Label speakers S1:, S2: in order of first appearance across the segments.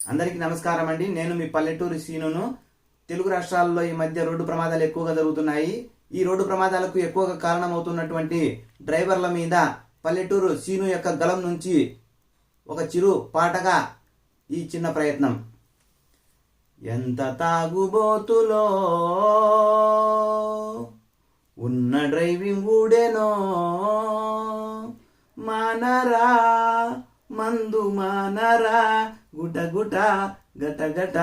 S1: అందరికీ నమస్కారం అండి. నేను మీ పల్లెటూరి సీనును. తెలుగు రాష్ట్రాల్లో ఈ మధ్య రోడ్డు ప్రమాదాలు ఎక్కువగా జరుగుతున్నాయి. ఈ రోడ్డు ప్రమాదాలకు ఎక్కువగా కారణమవుతున్నటువంటి డ్రైవర్ల మీద పల్లెటూరు సీను యొక్క గలం నుంచి ఒక చిరు పాటగా ఈ చిన్న ప్రయత్నం. ఎంత తాగుబోతులో ఉన్న డ్రైవింగ్ ఊడేనో, మానరా మందు మానరా, గుట గుట గట గట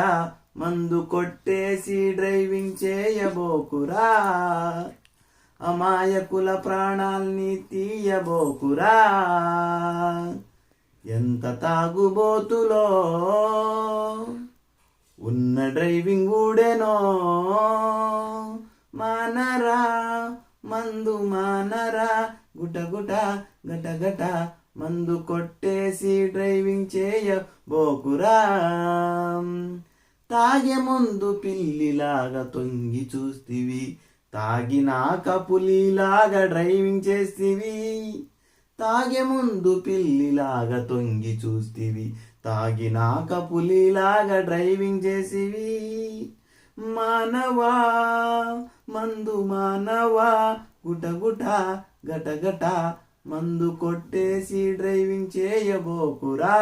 S1: మందు కొట్టేసి డ్రైవింగ్ చేయబోకురా, అమాయకుల ప్రాణాల్ని తీయబోకురా. ఎంత తాగుబోతులో ఉన్న డ్రైవింగ్ ఊడేనో, మానరా మందు మానరా, గుట గుట గట గట మందు కొట్టేసి డ్రైవింగ్ చేయబోకురా. తాగే ముందు పిల్లిలాగా తొంగి చూస్తివి, తాగినాక పులిలాగా డ్రైవింగ్ చేస్తివి. తాగే ముందు పిల్లిలాగా తొంగి చూస్తివి, తాగినాక పులిలాగా డ్రైవింగ్ చేసివి. మానవా మందు మానవా, గుట గుట గట గట మందు కొట్టేసి డ్రైవింగ్ చేయబోకురా.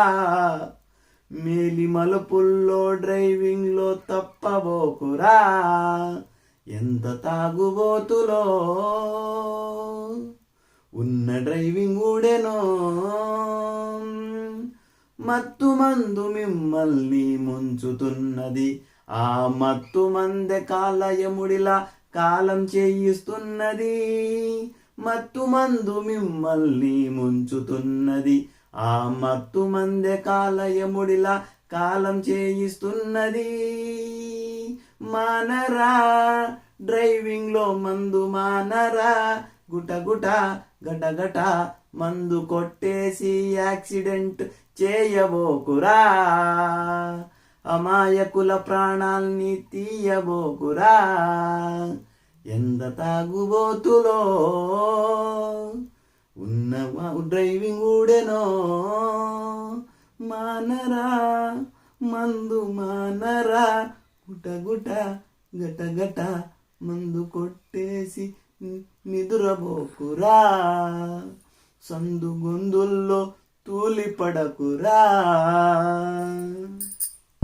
S1: మేలి మలుపుల్లో డ్రైవింగ్ లో తప్పబోకురా. ఎంత తాగుబోతులో ఉన్న డ్రైవింగ్ ఊడెనో, మత్తు మందు మిమ్మల్ని ముంచుతున్నది, ఆ మత్తు మందె కాలయముడిలా కాలం చేయిస్తున్నది. మత్తు మందు మిమ్మల్ని ముంచుతున్నది, ఆ మత్తు మందె కాలయముడిలా కాలం చేయిస్తున్నది. మానరా డ్రైవింగ్ లో మందు మానరా, గుట గుట గట గట మందు కొట్టేసి యాక్సిడెంట్ చేయబోకురా, అమాయకుల ప్రాణాల్ని తీయబోకురా. ఎంత తాగుబోతులో ఉన్న డ్రైవింగ్ ఊడెనో, మానరా మందు మానరా, గుట గుట గట గట మందు కొట్టేసి నిదురబోకురా. సందు గొందుల్లో తూలిపడకురా.